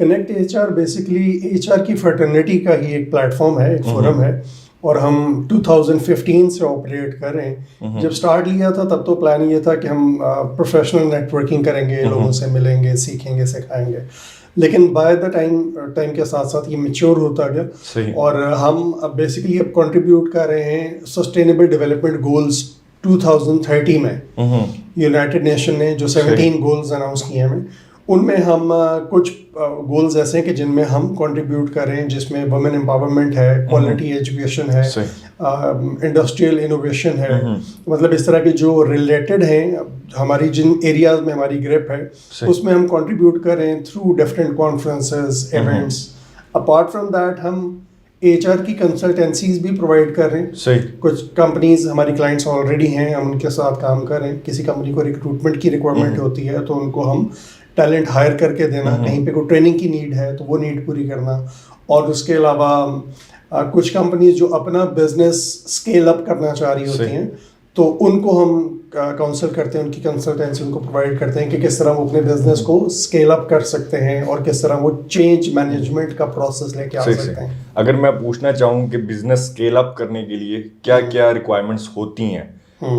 Connect HR آر HR ایچ آر کی فرٹرنیٹی کا ہی ایک پلیٹ فارم ہے, ایک فورم ہے, اور ہم 2015 سے آپریٹ کر رہے ہیں. جب سٹارٹ لیا تھا تب تو پلان یہ تھا کہ ہم پروفیشنل نیٹ ورکنگ کریں گے, لوگوں سے ملیں گے, سیکھیں گے, سکھائیں گے. لیکن بائی دا ٹائم کے ساتھ ساتھ یہ میچور ہوتا گیا, اور ہم اب بیسکلی اب کنٹریبیوٹ کر رہے ہیں سسٹینیبل ڈیولپمنٹ گولز 2030 میں. یونائٹڈ نیشن نے جو 17 گولز اناؤنس کیے ہیں, ان میں ہم کچھ گولز ایسے ہیں کہ جن میں ہم کنٹریبیوٹ کر رہے ہیں, جس میں وومن امپاورمنٹ ہے, کوالٹی ایجوکیشن ہے, انڈسٹریل انوویشن ہے. مطلب اس طرح کے جو ریلیٹڈ ہیں ہماری جن ایریاز میں ہماری گرپ ہے, اس میں ہم کنٹریبیوٹ کر رہے ہیں through different conferences, events. Apart from that ہم ایچ آر کی کنسلٹنسیز بھی پرووائڈ کر رہے ہیں. کچھ کمپنیز ہماری کلائنٹس آلریڈی ہیں, ہم ان کے ساتھ کام کر رہے ہیں. کسی کمپنی کو ریکروٹمنٹ کی ریکوائرمنٹ ہوتی ہے تو ان کو ہم ٹیلنٹ ہائر کر کے دینا, کہیں پہ کوئی ٹریننگ کی نیڈ ہے تو وہ نیڈ پوری کرنا. اور اس کے علاوہ کچھ کمپنیز جو اپنا بزنس اسکیل اپ کرنا چاہ رہی ہوتی ہیں تو ان کو ہم کاؤنسل کرتے ہیں, ان کی کنسلٹنسی ان کو پرووائڈ کرتے ہیں کہ کس طرح وہ اپنے بزنس کو اسکیل اپ کر سکتے ہیں اور کس طرح وہ چینج مینجمنٹ کا پروسیس لے کے آ سکتے ہیں. اگر میں پوچھنا چاہوں کہ بزنس اسکیل اپ کرنے کے لیے کیا کیا ریکوائرمنٹس ہوتی ہیں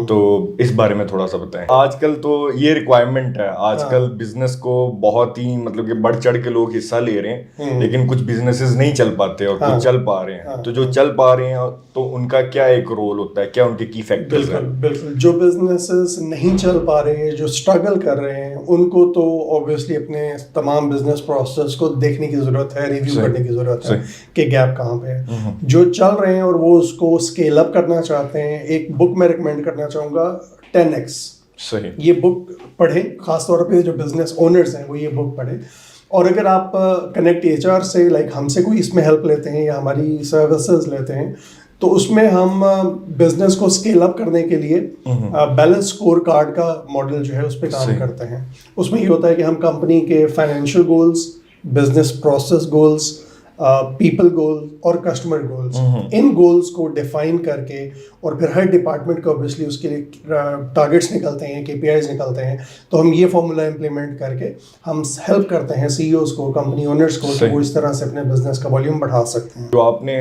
تو اس بارے میں تھوڑا سا بتائیں. آج کل تو یہ ریکوائرمنٹ ہے, آج کل بزنس کو بہت ہی مطلب کہ بڑھ چڑھ کے لوگ حصہ لے رہے ہیں, لیکن کچھ بزنسز نہیں چل پاتے اور کچھ چل پا رہے ہیں. تو جو چل پا رہے ہیں تو ان کا کیا ایک رول ہوتا ہے, کیا ان کے کی فیکٹرز ہیں؟ بالکل جو بزنسز نہیں چل پا رہے ہیں, جو اسٹرگل کر رہے ہیں, ان کو تو اوبیسلی اپنے تمام بزنس پروسیس کو دیکھنے کی ضرورت ہے, ریویو کرنے کی ضرورت ہے کہ گیپ کہاں پہ ہے. جو چل رہے ہیں اور وہ اس کو اسکیل اپ کرنا چاہتے ہیں, ایک بک میں ریکمینڈ کرنا چاہوں گا 10x. صحیح, یہ بک پڑھیں, خاص طور پہ جو بزنس اونرز ہیں وہ یہ بک پڑھیں. اور اگر آپ کنیکٹ ایچ آر سے ہم سے کوئی اس میں ہیلپ لیتے ہیں یا ہماری سروسز لیتے ہیں تو اس میں ہم بزنس کو اسکیل اپ کرنے کے لیے بیلنس اسکور کارڈ کا ماڈل جو ہے اس پہ کام کرتے ہیں. اس میں یہ ہوتا ہے کہ ہم کمپنی کے financial goals, business process goals, people goal اور کسٹمر گولز, ان گولز کو ڈیفائن کر کے, اور پھر ہر ڈپارٹمنٹ کو اوبیسلی اس کے لیے ٹارگیٹس نکلتے ہیں, KPIs نکلتے ہیں. تو ہم یہ فارمولا امپلیمنٹ کر کے ہم ہیلپ کرتے ہیں CEOs کو, کمپنی اونرز کو, کہ وہ اس طرح سے اپنے بزنس کا والیوم بڑھا سکتے ہیں. جو آپ نے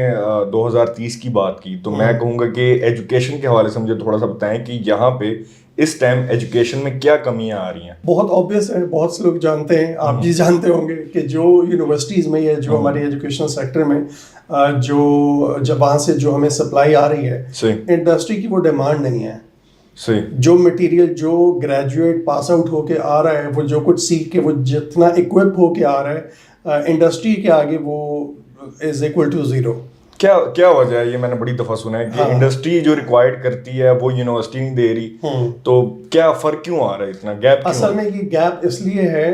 2030 کی بات کی, تو میں کہوں گا کہ ایجوکیشن کے حوالے سے مجھے تھوڑا سا بتائیں کہ یہاں پہ اس ٹائم ایجوکیشن میں کیا کمیاں آ رہی ہیں. بہت آبویس ہے, بہت سے لوگ جانتے ہیں, آپ بھی جانتے ہوں گے کہ جو یونیورسٹیز میں یا جو ہمارے ایجوکیشن سیکٹر میں جب وہاں سے جو ہمیں سپلائی آ رہی ہے, انڈسٹری کی وہ ڈیمانڈ نہیں ہے. جو مٹیریل جو گریجویٹ پاس آؤٹ ہو کے آ رہا ہے, وہ جو کچھ سیکھ کے وہ جتنا اکوپ ہو کے آ رہا ہے, انڈسٹری کے آگے وہ از ایکول ٹو زیرو. کیا وجہ ہے؟ یہ میں نے بڑی دفعہ سنا ہے کہ انڈسٹری جو ریکوائرڈ کرتی ہے وہ یونیورسٹی نہیں دے رہی, تو کیا فرق کیوں آ رہا ہے, اتنا گیپ؟ اصل میں یہ گیپ اس لیے ہے,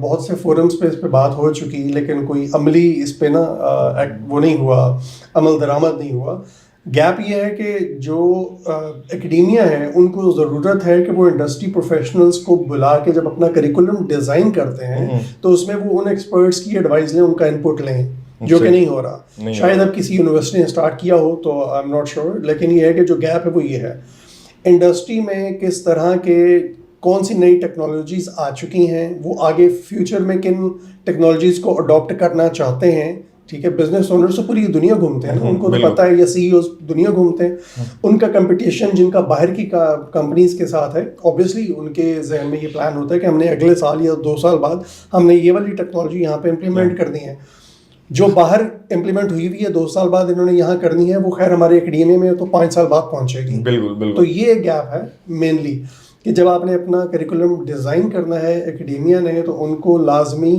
بہت سے فورمز پہ اس پہ بات ہو چکی, لیکن کوئی عملی اس پہ نا وہ نہیں ہوا, عمل درآمد نہیں ہوا. گیپ یہ ہے کہ جو اکیڈیمیا ہے ان کو ضرورت ہے کہ وہ انڈسٹری پروفیشنلز کو بلا کے جب اپنا کریکولم ڈیزائن کرتے ہیں تو اس میں وہ ان ایکسپرٹس کی ایڈوائز لیں, ان کا انپٹ لیں, جو کہ نہیں ہو رہا. شاید اب کسی یونیورسٹی نے اسٹارٹ کیا ہو تو آئی ایم ناٹ شیور, لیکن یہ ہے کہ جو گیپ ہے وہ یہ ہے. انڈسٹری میں کس طرح کے کون سی نئی ٹیکنالوجیز آ چکی ہیں, وہ آگے فیوچر میں کن ٹیکنالوجیز کو اڈاپٹ کرنا چاہتے ہیں. ٹھیک ہے, بزنس اونرز تو پوری دنیا گھومتے ہیں نا, ان کو تو پتہ ہے, یا CEOs دنیا گھومتے ہیں, ان کا کمپٹیشن جن کا باہر کی کمپنیز کے ساتھ ہے, اوبیسلی ان کے ذہن میں یہ پلان ہوتا ہے کہ ہم نے اگلے سال یا 2 سال بعد ہم نے یہ والی ٹیکنالوجی یہاں پہ امپلیمنٹ کرنی ہے. جو باہر امپلیمنٹ ہوئی ہوئی ہے 2 سال بعد انہوں نے یہاں کرنی ہے, وہ خیر ہمارے اکیڈیمیا میں تو 5 سال بعد پہنچے گی. بالکل. تو یہ گیپ ہے مینلی, کہ جب آپ نے اپنا کریکولم ڈیزائن کرنا ہے اکیڈیمیا نے, تو ان کو لازمی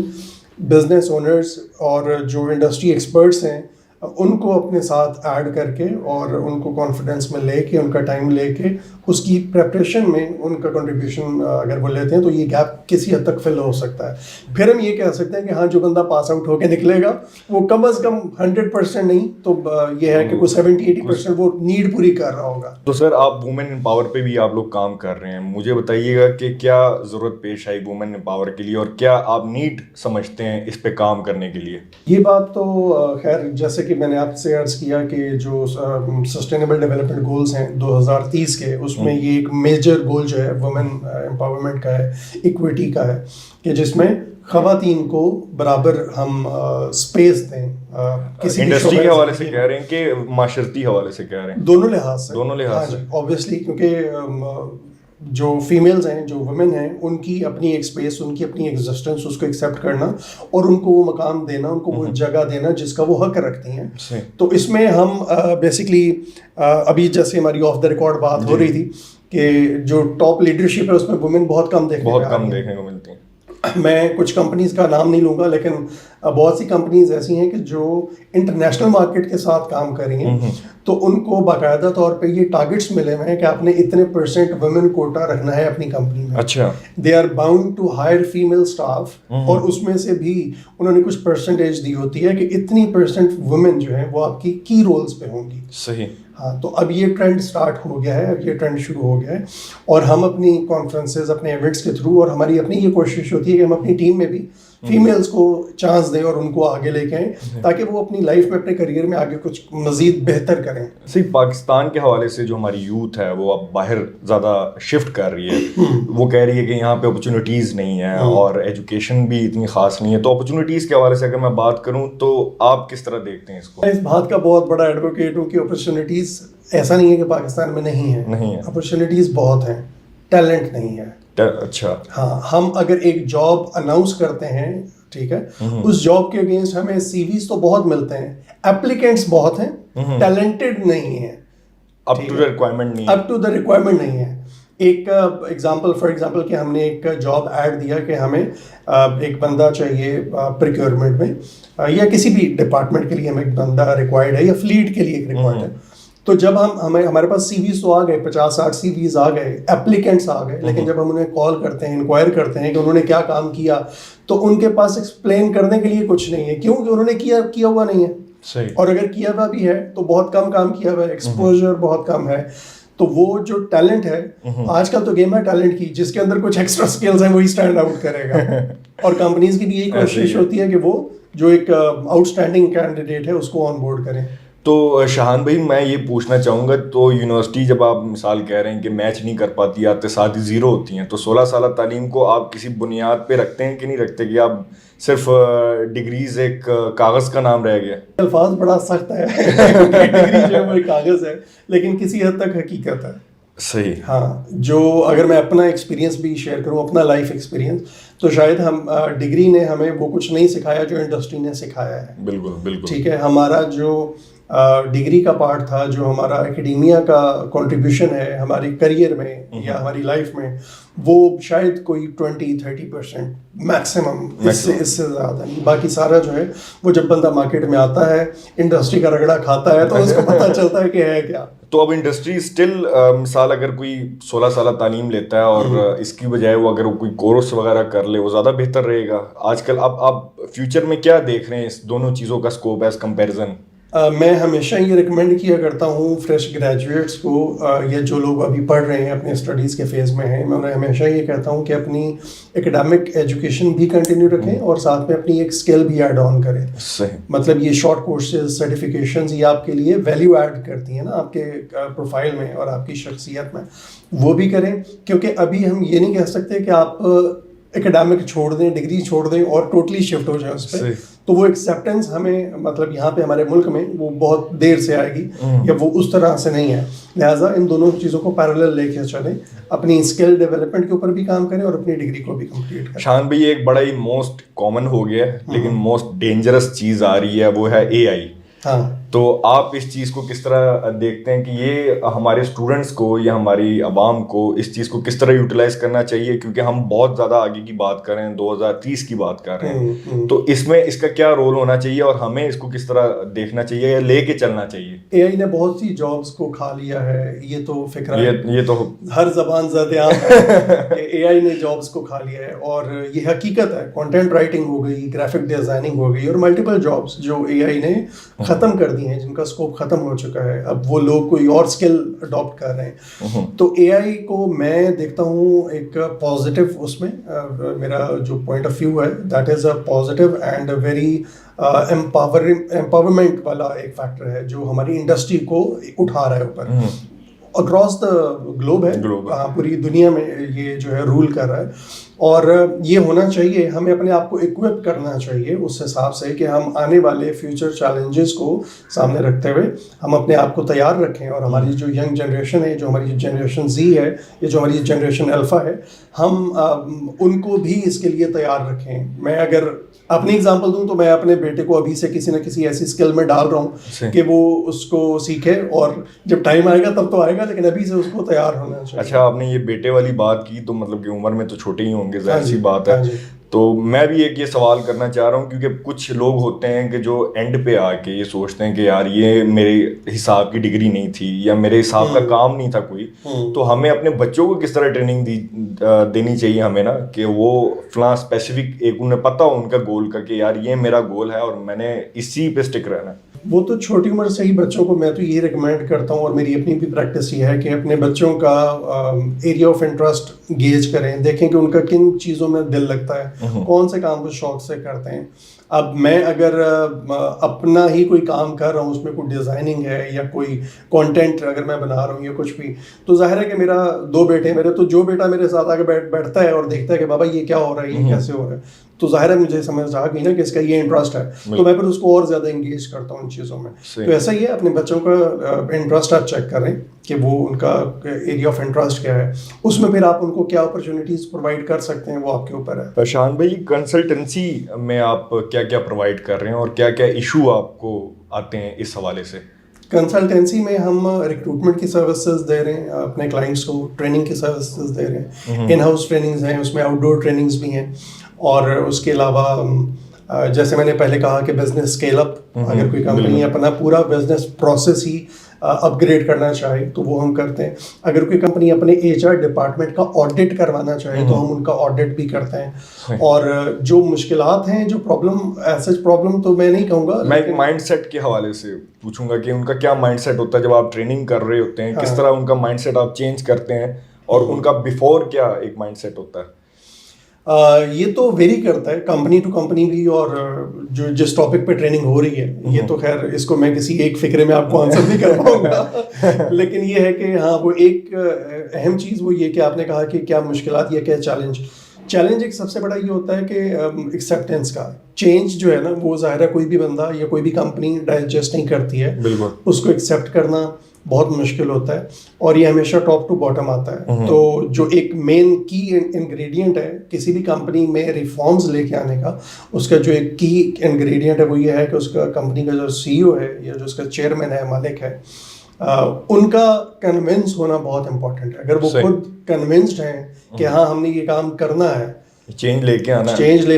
بزنس اونرز اور جو انڈسٹری ایکسپرٹس ہیں ان کو اپنے ساتھ ایڈ کر کے اور ان کو کانفیڈنس میں لے کے, ان کا ٹائم لے کے اس کی پریپریشن میں ان کا کنٹریبیوشن اگر وہ لیتے ہیں تو یہ گیپ کسی حد تک فل ہو سکتا ہے. پھر ہم یہ کہہ سکتے ہیں کہ ہاں جو بندہ پاس آؤٹ ہو کے نکلے گا وہ کم از کم 100% نہیں تو یہ ہے کہ کوئی 70-80% وہ نیڈ پوری کر رہا ہوگا. تو سر آپ وومن امپاور پہ بھی آپ لوگ کام کر رہے ہیں, مجھے بتائیے گا کہ کیا ضرورت پیش آئی وومن امپاور کے لیے, اور کیا آپ نیڈ سمجھتے ہیں اس پہ کام کرنے کے لیے؟ یہ بات تو خیر جیسے کہ میں نے آپ سے عرض کیا کہ جو سسٹینیبل ڈیولپمنٹ گولز ہیں 2030 کے, اس میں یہ ایک میجر گول جو ہے وومن امپاورمنٹ کا ہے, ایکویٹی کا ہے, کہ جس میں خواتین کو برابر ہم اسپیس دیں. کسی انڈسٹری کے حوالے سے کہہ رہے ہیں کہ معاشرتی حوالے سے کہہ رہے ہیں؟ دونوں لحاظ سے. دونوں لحاظ سے اوبیسلی, کیونکہ جو فیمیلز ہیں, جو ویمن ہیں, ان کی اپنی ایک اسپیس, ان کی اپنی ایگزسٹنس, اس کو ایکسیپٹ کرنا اور ان کو وہ مقام دینا, ان کو وہ جگہ دینا جس کا وہ حق رکھتی ہیں. تو اس میں ہم بیسکلی ابھی جیسے ہماری آف دا ریکارڈ بات ہو رہی تھی کہ جو ٹاپ لیڈرشپ ہے اس میں وومن بہت کم دیکھنے کو ملتی ہیں. میں کچھ کمپنیز کا نام نہیں لوں گا, لیکن بہت سی کمپنیز ایسی ہیں کہ جو انٹرنیشنل مارکیٹ کے ساتھ کام کر رہی ہیں, تو ان کو باقاعدہ طور پہ یہ ٹارگیٹس ملے ہوئے ہیں کہ آپ نے اتنے % ویمن کوٹا رکھنا ہے اپنی کمپنی میں. اچھا. They are bound to hire female staff, اور اس میں سے بھی انہوں نے کچھ پرسنٹیج دی ہوتی ہے کہ اتنی % ویمن جو ہیں وہ آپ کی کی رولز پہ ہوں گی. صحیح. ہاں, تو اب یہ ٹرینڈ سٹارٹ ہو گیا ہے, اب یہ ٹرینڈ شروع ہو گیا ہے, اور ہم اپنی کانفرنسز, اپنے ایونٹس کے تھرو, اور ہماری اپنی یہ کوشش ہوتی ہے کہ ہم اپنی ٹیم میں بھی فیمیلز کو چانس دیں اور ان کو آگے لے کے آئیں تاکہ وہ اپنی لائف میں, اپنے کریئر میں آگے کچھ مزید بہتر کریں. صحیح. پاکستان کے حوالے سے جو ہماری یوتھ ہے وہ اب باہر زیادہ شفٹ کر رہی ہے, وہ کہہ رہی ہے کہ یہاں پہ اپرچونیٹیز نہیں ہیں اور ایجوکیشن بھی اتنی خاص نہیں ہے. تو اپرچونیٹیز کے حوالے سے اگر میں بات کروں تو آپ کس طرح دیکھتے ہیں اس کو؟ میں اس بات کا بہت بڑا ایڈوکیٹ ہوں کہ اپرچونیٹیز ایسا نہیں ہے کہ پاکستان میں نہیں ہے. اپرچونیٹیز بہت ہیں, ٹیلنٹ نہیں ہے. اچھا. ہاں, ہم اگر ایک جاب اناؤنس کرتے ہیں, ٹھیک ہے, اس جاب کے اگینسٹ ہمیں سی ویز تو بہت ملتے ہیں, اپلیکینٹس بہت ہیں, ٹیلنٹڈ نہیں ہیں, اپ ٹو دا ریکوائرمنٹ نہیں ہے. ایک ایگزامپل, فار ایگزامپل کہ ہم نے ایک جاب ایڈ دیا کہ ہمیں ایک بندہ چاہیے پریکیورمنٹ میں, یا کسی بھی ڈپارٹمنٹ کے لیے ہمیں ایک بندہ ریکوائرڈ ہے, یا فلیٹ کے لیے ایک ریکوائرڈ ہے. تو جب ہمارے پاس سی ویز تو آ گئے, 50-60 سی ویز آ گئے, اپلیکینٹس آ گئے, لیکن جب ہم انہیں کال کرتے ہیں, انکوائر کرتے ہیں کہ انہوں نے کیا کام کیا, تو ان کے پاس ایکسپلین کرنے کے لیے کچھ نہیں ہے. کیوں؟ کہ انہوں نے کیا ہوا نہیں ہے. صحیح. اور اگر کیا ہوا بھی ہے تو بہت کم کام کیا ہوا ہے, ایکسپوجر بہت کم ہے. تو وہ جو ٹیلنٹ ہے, آج کل تو گیم ہے ٹیلنٹ کی, جس کے اندر کچھ ایکسٹرا اسکلز ہیں وہی اسٹینڈ آؤٹ کرے گا. اور کمپنیز کی بھی یہی کوشش ہوتی ہے کہ وہ جو ایک آؤٹ اسٹینڈنگ کینڈیڈیٹ ہے اس کو آن بورڈ کریں. تو شاہان بھائی, میں یہ پوچھنا چاہوں گا, تو یونیورسٹی جب آپ مثال کہہ رہے ہیں کہ میچ نہیں کر پاتی, اقتصادی زیرو ہوتی ہیں, تو 16 سالہ تعلیم کو آپ کسی بنیاد پہ رکھتے ہیں کہ نہیں رکھتے, کہ آپ صرف ڈگریز ایک کاغذ کا نام رہ گیا؟ الفاظ بڑا سخت ہے, ڈگری جو ہے وہ ایک کاغذ ہے, لیکن کسی حد تک حقیقت ہے. صحیح. ہاں, جو اگر میں اپنا ایکسپیرینس بھی شیئر کروں, اپنا لائف ایکسپیرینس, تو شاید ہم ڈگری نے ہمیں وہ کچھ نہیں سکھایا جو انڈسٹری نے سکھایا ہے. بالکل. ٹھیک ہے, ہمارا جو ڈگری کا پارٹ تھا, جو ہمارا اکیڈیمیا کا کنٹریبیوشن ہے ہماری کریئر میں یا ہماری لائف میں, وہ شاید کوئی 20-30% میکسیمم, اس سے زیادہ نہیں. باقی سارا جو ہے وہ جب بندہ مارکیٹ میں آتا ہے, انڈسٹری کا رگڑا کھاتا ہے, تو اس کو پتہ چلتا ہے کہ ہے کیا. تو اب انڈسٹری اسٹل مثال اگر کوئی 16 سالہ تعلیم لیتا ہے اور اس کی بجائے وہ اگر کوئی کورس وغیرہ کر لے, وہ زیادہ بہتر رہے گا آج کل. اب آپ فیوچر میں کیا دیکھ رہے ہیں اس دونوں چیزوں کا اسکوپ ایز کمپیریزن؟ میں ہمیشہ یہ ریکمینڈ کیا کرتا ہوں فریش گریجویٹس کو, یا جو لوگ ابھی پڑھ رہے ہیں, اپنے اسٹڈیز کے فیز میں ہیں, میں انہیں ہمیشہ یہ کہتا ہوں کہ اپنی اکیڈمک ایجوکیشن بھی کنٹینیو رکھیں اور ساتھ میں اپنی ایک اسکل بھی ایڈ آن کریں. مطلب یہ شارٹ کورسز, سرٹیفکیشنز, یہ آپ کے لیے ویلیو ایڈ کرتی ہیں نا آپ کے پروفائل میں اور آپ کی شخصیت میں, وہ بھی کریں. کیونکہ ابھی ہم یہ نہیں کہہ سکتے کہ آپ اکیڈمک چھوڑ دیں, ڈگری چھوڑ دیں اور ٹوٹلی شفٹ ہو جائیں اس پہ. تو وہ ایکسیپٹنس ہمیں, مطلب یہاں پہ ہمارے ملک میں وہ بہت دیر سے آئے گی, یا وہ اس طرح سے نہیں ہے. لہٰذا ان دونوں چیزوں کو پیرالل لے کے چلیں, اپنی اسکل ڈیولپمنٹ کے اوپر بھی کام کریں اور اپنی ڈگری کو بھی کمپلیٹ کریں. شان بھائی, ایک بڑا ہی موسٹ کامن ہو گیا ہے لیکن موسٹ ڈینجرس چیز آ رہی ہے, وہ ہے AI. ہاں, تو آپ اس چیز کو کس طرح دیکھتے ہیں کہ یہ ہمارے اسٹوڈنٹس کو یا ہماری عوام کو اس چیز کو کس طرح یوٹیلائز کرنا چاہیے؟ کیونکہ ہم بہت زیادہ آگے کی بات کر رہے ہیں, 2030 کی بات کر رہے ہیں, تو اس میں اس کا کیا رول ہونا چاہیے اور ہمیں اس کو کس طرح دیکھنا چاہیے یا لے کے چلنا چاہیے؟ AI نے بہت سی جابس کو کھا لیا ہے, یہ تو فکر ہے, یہ تو ہر زبان زد عام ہے کہ AI نے جابس کو کھا لیا ہے, اور یہ حقیقت ہے. کانٹینٹ رائٹنگ ہو گئی, گرافک ڈیزائننگ ہو گئی, اور ملٹیپل جابس جو AI نے ختم کر دی ہیں, جن کا اسکوپ ختم ہو چکا ہے. اب وہ لوگ کوئی اور اسکل اڈاپٹ کر رہے ہیں. تو AI کو میں دیکھتا ہوں ایک پازیٹیو, اس میں میرا جو پوائنٹ آف ویو ہے that is a positive and very empowerment والا ایک فیکٹر ہے جو ہماری انڈسٹری کو اٹھا رہا ہے اوپر. اکراس دا گلوب ہے, پوری دنیا میں یہ جو ہے رول کر رہا ہے. اور یہ ہونا چاہیے, ہمیں اپنے آپ کو اکوپ کرنا چاہیے اس حساب سے کہ ہم آنے والے فیوچر چیلنجز کو سامنے رکھتے ہوئے ہم اپنے آپ کو تیار رکھیں, اور ہماری جو ینگ جنریشن ہے, جو ہماری جنریشن زی ہے یا جو ہماری جنریشن الفا ہے, ہم ان کو بھی اس کے لیے تیار رکھیں. میں اگر اپنی اگزامپل دوں تو میں اپنے بیٹے کو ابھی سے کسی نہ کسی ایسی اسکل میں ڈال رہا ہوں کہ وہ اس کو سیکھے, اور جب ٹائم آئے گا تب تو آئے گا, لیکن ابھی سے اس کو تیار ہونا چاہیے. اچھا, آپ نے یہ بیٹے والی بات کی تو مطلب کہ عمر میں تو چھوٹے ہی ہوں گے, ظاہر سی بات ہے. تو میں بھی ایک یہ سوال کرنا چاہ رہا ہوں, کیونکہ کچھ لوگ ہوتے ہیں کہ جو اینڈ پہ آ کے یہ سوچتے ہیں کہ یار یہ میرے حساب کی ڈگری نہیں تھی یا میرے حساب کا کام نہیں تھا کوئی, تو ہمیں اپنے بچوں کو کس طرح ٹریننگ دینی چاہیے ہمیں نا, کہ وہ فلاں اسپیسیفک ایک انہیں پتہ ہو ان کا گول کا کہ یار یہ میرا گول ہے اور میں نے اسی پہ اسٹک رہنا ہے. وہ تو چھوٹی عمر سے ہی بچوں کو میں تو یہ ریکمینڈ کرتا ہوں, اور میری اپنی بھی پریکٹس یہ ہے کہ اپنے بچوں کا ایریا آف انٹرسٹ گیج کریں, دیکھیں کہ ان کا کن چیزوں میں دل لگتا ہے, کون سے کام کو شوق سے کرتے ہیں. اب میں اگر اپنا ہی کوئی کام کر رہا ہوں, اس میں کوئی ڈیزائننگ ہے یا کوئی کانٹینٹ اگر میں بنا رہا ہوں یا کچھ بھی, تو ظاہر ہے کہ میرا 2 بیٹے میرے, تو جو بیٹا میرے ساتھ آ کے بیٹھتا ہے اور دیکھتا ہے کہ بابا یہ کیا ہو رہا ہے, یہ کیسے ہو رہا ہے, تو ظاہر ہے مجھے سمجھ آ گئی نا کہ اس کا یہ انٹرسٹ ہے, تو میں پھر اس کو اور زیادہ انگیج کرتا ہوں ان چیزوں میں. تو ایسا ہی ہے, اپنے بچوں کا انٹرسٹ آپ چیک کریں کہ وہ ان کا ایریا آف انٹرسٹ کیا ہے, اس میں پھر آپ ان کو کیا اپرچونیٹیز پرووائڈ کر سکتے ہیں, وہ آپ کے اوپر ہے. شان بھائی, کنسلٹنسی میں آپ کیا کیا پرووائڈ کر رہے ہیں اور کیا کیا ایشو آپ کو آتے ہیں اس حوالے سے؟ کنسلٹنسی میں ہم ریکروٹمنٹ کی سروسز دے رہے ہیں اپنے کلائنٹس کو, ٹریننگ کی سروسز دے رہے ہیں, ان ہاؤس ٹریننگز ہیں, اس میں آؤٹ ڈور ٹریننگز بھی ہیں, اور اس کے علاوہ جیسے میں نے پہلے کہا کہ بزنس اسکیل اپ, اگر کوئی کمپنی اپنا پورا بزنس پروسیس ہی اپ گریڈ کرنا چاہے تو وہ ہم کرتے ہیں. اگر کوئی کمپنی اپنے HR ڈپارٹمنٹ کا آڈٹ کروانا چاہے تو ہم ان کا آڈٹ بھی کرتے ہیں. اور جو مشکلات ہیں, جو پرابلم تو میں نہیں کہوں گا, میں ایک مائنڈ سیٹ کے حوالے سے پوچھوں گا کہ ان کا کیا مائنڈ سیٹ ہوتا ہے جب آپ ٹریننگ کر رہے ہوتے ہیں, کس طرح ان کا مائنڈ سیٹ آپ چینج کرتے ہیں, اور ان کا بیفور کیا ایک مائنڈ سیٹ ہوتا ہے؟ یہ تو ویری کرتا ہے کمپنی ٹو کمپنی بھی, اور جو جس ٹاپک پہ ٹریننگ ہو رہی ہے, یہ تو خیر اس کو میں کسی ایک فکرے میں آپ کو آنسر نہیں کر پاؤں گا, لیکن یہ ہے کہ ہاں وہ ایک اہم چیز وہ یہ کہ آپ نے کہا کہ کیا مشکلات یا کیا چیلنج ایک سب سے بڑا یہ ہوتا ہے کہ ایکسیپٹینس کا چینج جو ہے نا, وہ ظاہر ہے کوئی بھی بندہ یا کوئی بھی کمپنی ڈائجسٹ نہیں کرتی ہے, اس کو ایکسیپٹ کرنا بہت مشکل ہوتا ہے, اور یہ ہمیشہ ٹاپ ٹو باٹم آتا ہے. تو جو ایک مین کی انگریڈینٹ ہے کسی بھی کمپنی میں ریفارمز لے کے آنے کا, اس کا جو ایک کی انگریڈینٹ ہے وہ یہ ہے کہ اس کا کمپنی کا جو CEO ہے یا جو اس کا چیئرمین ہے, مالک ہے, ان کا کنونس ہونا بہت امپورٹنٹ ہے. اگر وہ خود کنونسڈ ہیں کہ ہاں ہم نے یہ کام کرنا ہے, چینج لے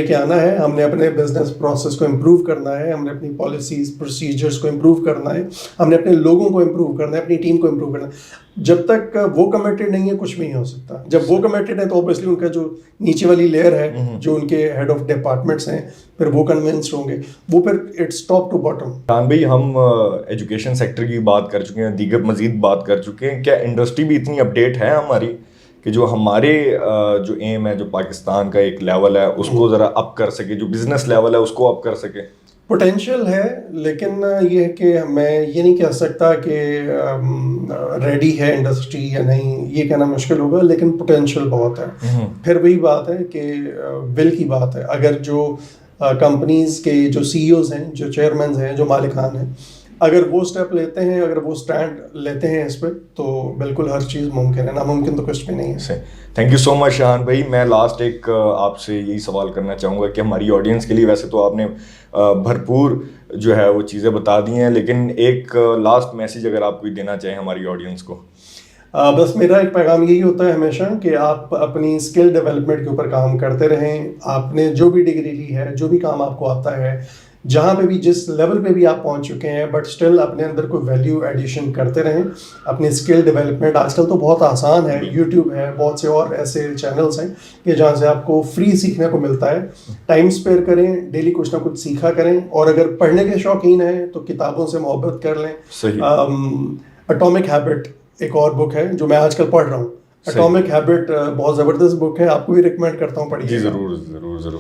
کے آنا ہے, ہم نے اپنے بزنس پروسیس کو امپروو کرنا ہے, ہم نے اپنی پالیسیز پروسیجرز کو امپروو کرنا ہے, ہم نے اپنے لوگوں کو امپروو کرنا ہے, اپنی ٹیم کو امپروو کرنا ہے. جب تک وہ کمیٹڈ نہیں ہے کچھ بھی نہیں ہو سکتا. جب وہ کمیٹڈ ہے تو اوبیسلی ان کا جو نیچے والی لیئر ہے, جو ان کے ہیڈ آف ڈپارٹمنٹس ہیں, پھر وہ کنونسڈ ہوں گے, وہ پھر it's top to bottom. Khan بھائی, ہم ایجوکیشن سیکٹر کی بات کر چکے ہیں, دیگر مزید بات کر چکے ہیں, کیا انڈسٹری بھی اتنی اپڈیٹ ہے ہماری کہ جو ہمارے جو ایم ہے, جو پاکستان کا ایک لیول ہے, اس کو ذرا اپ کر سکے, جو بزنس لیول ہے اس کو اپ کر سکے؟ پوٹینشیل ہے, لیکن یہ ہے کہ میں یہ نہیں کہہ سکتا کہ ریڈی ہے انڈسٹری یا نہیں, یہ کہنا مشکل ہوگا, لیکن پوٹینشیل بہت ہے. پھر وہی بات ہے کہ ول کی بات ہے. اگر جو کمپنیز کے جو CEOs ہیں, جو چیئرمینز ہیں, جو مالکان ہیں, اگر وہ اسٹیپ لیتے ہیں, اگر وہ اسٹینڈ لیتے ہیں اس پہ, تو بالکل ہر چیز ممکن ہے, ناممکن تو کچھ بھی نہیں ہے. تھینک یو سو مچ شان بھائی. میں لاسٹ ایک آپ سے یہی سوال کرنا چاہوں گا کہ ہماری آڈینس کے لیے, ویسے تو آپ نے بھرپور جو ہے وہ چیزیں بتا دی ہیں, لیکن ایک لاسٹ میسیج اگر آپ کوئی دینا چاہیں ہماری آڈینس کو. بس میرا ایک پیغام یہی ہوتا ہے ہمیشہ کہ آپ اپنی اسکل ڈیولپمنٹ کے اوپر کام کرتے رہیں. آپ نے جو بھی ڈگری لی ہے, جو بھی کام آپ کو آتا ہے, جہاں پہ بھی جس لیول پہ بھی آپ پہنچ چکے ہیں, بٹ اسٹل اپنے اندر کوئی ویلیو ایڈیشن کرتے رہیں. اپنی اسکل ڈیولپمنٹ آج کل تو بہت آسان ہے, یوٹیوب ہے, بہت سے اور ایسے چینلس ہیں کہ جہاں سے آپ کو فری سیکھنے کو ملتا ہے. ٹائم اسپیئر کریں, ڈیلی کچھ نہ کچھ سیکھا کریں, اور اگر پڑھنے کے شوقین ہیں تو کتابوں سے محبت کر لیں. اٹامک ہیبٹ ایک اور بک ہے جو میں آج کل پڑھ رہا ہوں. اٹامک ہیبٹ بہت زبردست بک ہے, آپ کو بھی ریکمینڈ کرتا ہوں, پڑھیے. جی ضرور ضرور ضرور.